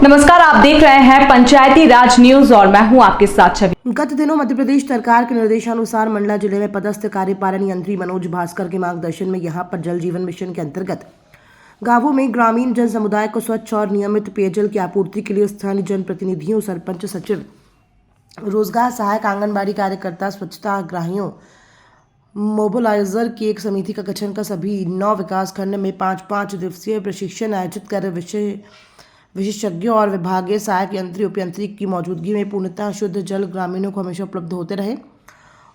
नमस्कार, आप देख रहे हैं पंचायती राज न्यूज और मैं हूं आपके साथ छवि। गत दिनों मध्य प्रदेश सरकार के निर्देशानुसार मंडला जिले में पदस्थ कार्यपालन यंत्री मनोज भास्कर के मार्गदर्शन में यहां पर जल जीवन मिशन के अंतर्गत गांवों में ग्रामीण जन समुदाय को स्वच्छ और नियमित पेयजल की आपूर्ति के लिए स्थानीय जनप्रतिनिधियों, सरपंच, सचिव, रोजगार सहायक, आंगनबाड़ी कार्यकर्ता, स्वच्छता अग्रहियों, मोबिलाइजर की एक समिति का गठन कर सभी 9 विकास खंड में 5-5 दिवसीय प्रशिक्षण आयोजित कर विशेषज्ञों और विभागीय सहायक यंत्री उपयंत्री की मौजूदगी में पूर्णतः शुद्ध जल ग्रामीणों को हमेशा उपलब्ध होते रहे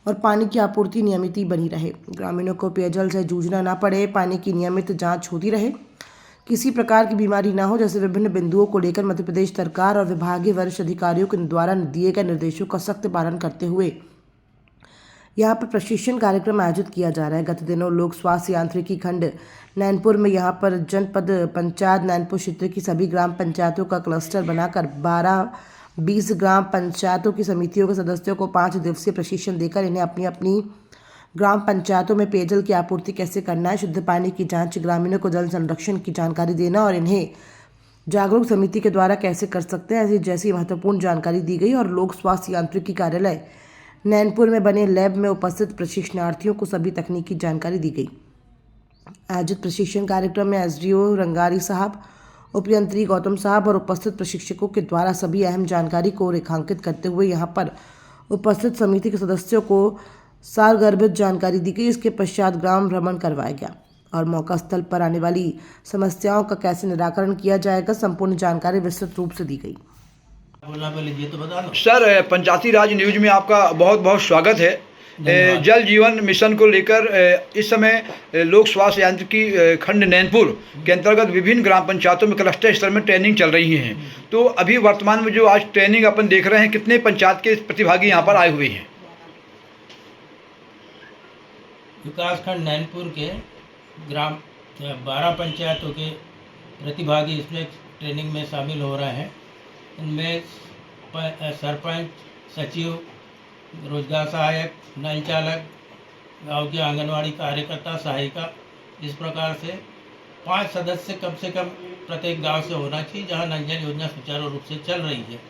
और पानी की आपूर्ति नियमित ही बनी रहे। ग्रामीणों को पेयजल से जूझना ना पड़े, पानी की नियमित जांच होती रहे, किसी प्रकार की बीमारी ना हो, जैसे विभिन्न बिंदुओं को लेकर मध्य प्रदेश सरकार और विभागीय वरिष्ठ अधिकारियों के द्वारा दिए गए निर्देशों का सख्त पालन करते हुए यहाँ पर प्रशिक्षण कार्यक्रम आयोजित किया जा रहा है। गत दिनों लोक स्वास्थ्य यांत्रिकी खंड नैनपुर में यहाँ पर जनपद पंचायत नैनपुर क्षेत्र की सभी ग्राम पंचायतों का क्लस्टर बनाकर 12-20 ग्राम पंचायतों की समितियों के सदस्यों को 5 दिवसीय प्रशिक्षण देकर इन्हें अपनी अपनी ग्राम पंचायतों में पेयजल की आपूर्ति कैसे करना है, शुद्ध पानी की जाँच, ग्रामीणों को जल संरक्षण की जानकारी देना और इन्हें जागरूक समिति के द्वारा कैसे कर सकते हैं, ऐसी जैसी महत्वपूर्ण जानकारी दी गई। और लोक स्वास्थ्य यांत्रिकी कार्यालय नैनपुर में बने लैब में उपस्थित प्रशिक्षणार्थियों को सभी तकनीकी जानकारी दी गई। आयोजित प्रशिक्षण कार्यक्रम में एसडीओ रंगारी साहब, उपयंत्री गौतम साहब और उपस्थित प्रशिक्षकों के द्वारा सभी अहम जानकारी को रेखांकित करते हुए यहाँ पर उपस्थित समिति के सदस्यों को सारगर्भित जानकारी दी गई। इसके पश्चात ग्राम भ्रमण करवाया गया और मौका स्थल पर आने वाली समस्याओं का कैसे निराकरण किया जाएगा, संपूर्ण जानकारी विस्तृत रूप से दी गई। सर, पंचायती राज न्यूज में आपका बहुत बहुत स्वागत है। जल जीवन मिशन को लेकर इस समय लोक स्वास्थ्य यांत्रिकी खंड नैनपुर के अंतर्गत विभिन्न ग्राम पंचायतों में क्लस्टर स्तर में ट्रेनिंग चल रही है। तो अभी वर्तमान में जो आज ट्रेनिंग अपन देख रहे हैं, कितने पंचायत के प्रतिभागी यहाँ पर आए हुए हैं? विकास खंड नैनपुर के ग्राम 12 पंचायतों के प्रतिभागी इसमें ट्रेनिंग में शामिल हो रहे हैं। इनमें सरपंच, सचिव, रोजगार सहायक, नल चालक, गाँव के आंगनवाड़ी कार्यकर्ता, सहायिका, इस प्रकार से 5 सदस्य कम से कम प्रत्येक गांव से होना चाहिए जहां नल जल योजना सुचारू रूप से चल रही है।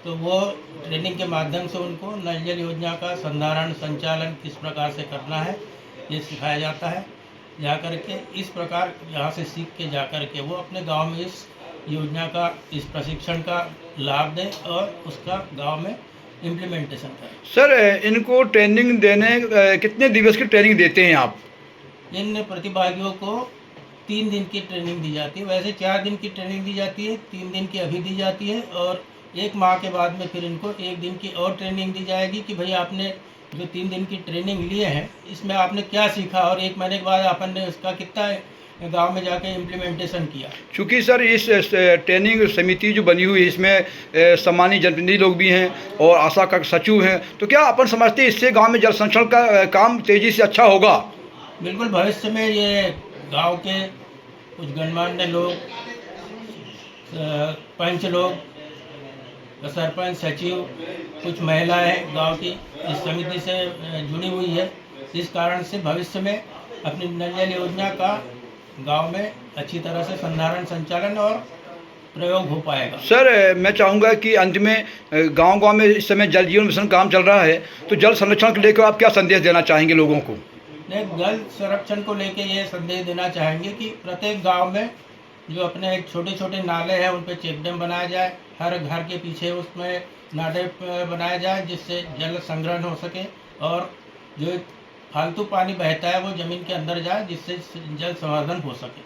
तो वो ट्रेनिंग के माध्यम से उनको नल जल योजना का संधारण, संचालन किस प्रकार से करना है ये सिखाया जाता है। जा कर के इस प्रकार यहाँ से सीख के जा कर के वो अपने गाँव में इस योजना का, इस प्रशिक्षण का लाभ दें और उसका गांव में इम्प्लीमेंटेशन करें। सर, इनको ट्रेनिंग देने कितने दिवस की ट्रेनिंग देते हैं आप? इन प्रतिभागियों को 3 दिन की ट्रेनिंग दी जाती है। वैसे 4 दिन की ट्रेनिंग दी जाती है, 3 दिन की अभी दी जाती है और 1 माह के बाद में फिर इनको 1 दिन की और ट्रेनिंग दी जाएगी कि भाई आपने जो 3 दिन की ट्रेनिंग लिए हैं इसमें आपने क्या सीखा और 1 महीने के बाद आपने उसका कितना गांव में जाके इम्प्लीमेंटेशन किया। चूँकि सर इस ट्रेनिंग समिति जो बनी हुई है इसमें सामान्य जनप्रतिनिधि लोग भी हैं और आशा का सचिव हैं, तो क्या अपन समझते हैं इससे गांव में जल संरक्षण का काम तेजी से अच्छा होगा? बिल्कुल, भविष्य में ये गांव के कुछ गणमान्य लोग, पंच लोग, सरपंच, सचिव, कुछ महिलाएं गांव की इस समिति से जुड़ी हुई है। इस कारण से भविष्य में अपनी नल जल योजना का गांव में अच्छी तरह से संधारण, संचालन और प्रयोग हो पाएगा। सर, मैं चाहूँगा कि अंत में गांव-गांव में इस समय जल जीवन मिशन काम चल रहा है, तो जल संरक्षण को लेकर आप क्या संदेश देना चाहेंगे लोगों को? नहीं, जल संरक्षण को लेकर ये संदेश देना चाहेंगे कि प्रत्येक गांव में जो अपने छोटे-छोटे नाले हैं उन पर चेक डैम बनाया जाए, हर घर के पीछे उसमें नाले बनाया जाए जिससे जल संग्रहण हो सके और जो फालतू पानी बहता है वो ज़मीन के अंदर जाए जिससे जल संवर्धन हो सके।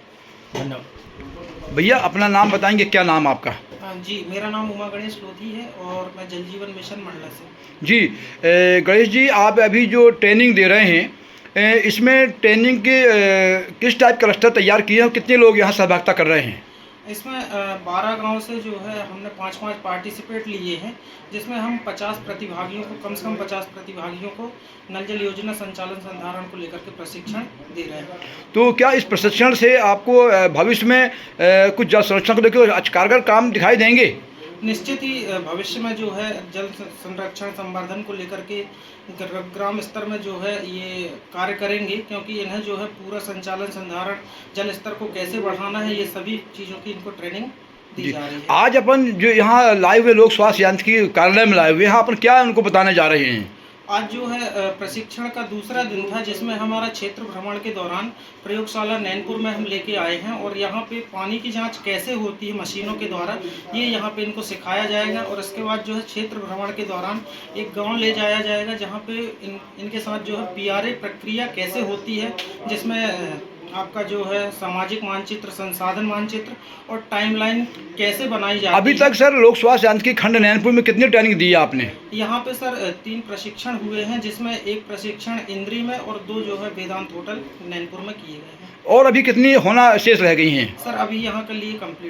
धन्यवाद। भैया, अपना नाम बताएंगे? क्या नाम आपका? हाँ जी, मेरा नाम उमा गणेश लोधी है और मैं जल जीवन मिशन मंडला से। जी, गणेश जी, आप अभी जो ट्रेनिंग दे रहे हैं इसमें ट्रेनिंग के किस टाइप का क्लस्टर तैयार किए हैं और कितने लोग यहाँ सहभागिता कर रहे हैं? इसमें 12 गांव से जो है हमने 5-5 पार्टिसिपेट लिए हैं, जिसमें हम 50 प्रतिभागियों को, कम से कम 50 प्रतिभागियों को नल जल योजना संचालन संधारण को लेकर के प्रशिक्षण दे रहे हैं। तो क्या इस प्रशिक्षण से आपको भविष्य में कुछ जल संरक्षण को लेकर कारगर काम दिखाई देंगे? निश्चित ही भविष्य में जो है जल संरक्षण संवर्धन को लेकर के ग्राम स्तर में जो है ये कार्य करेंगे, क्योंकि इन्हें जो है पूरा संचालन संधारण जल स्तर को कैसे बढ़ाना है ये सभी चीज़ों की इनको ट्रेनिंग दी जी। जा रही है। आज अपन जो यहाँ लाइव है लोक स्वास्थ्य यांत्रिकी कार्यालय में लाइव है, यहाँ अपन क्या उनको बताने जा रहे हैं? आज जो है प्रशिक्षण का दूसरा दिन था, जिसमें हमारा क्षेत्र भ्रमण के दौरान प्रयोगशाला नैनपुर में हम लेके आए हैं और यहाँ पे पानी की जांच कैसे होती है मशीनों के द्वारा, ये यहाँ पे इनको सिखाया जाएगा। और इसके बाद जो है क्षेत्र भ्रमण के दौरान एक गांव ले जाया जाएगा, जहाँ पे इनके साथ जो है PRA प्रक्रिया कैसे होती है, जिसमें आपका जो है सामाजिक मानचित्र, संसाधन मानचित्र और टाइमलाइन कैसे बनाई जाती है। अभी तक सर लोक स्वास्थ्य यांत्रिकी खंड नैनपुर में कितनी ट्रेनिंग दी है आपने? यहाँ पे सर 3 प्रशिक्षण हुए हैं, जिसमें एक प्रशिक्षण इंद्री में और 2 जो है वेदांत होटल नैनपुर में किए गए हैं। और अभी कितनी होना शेष रह गई हैं? सर अभी यहाँ के लिए कंप्लीट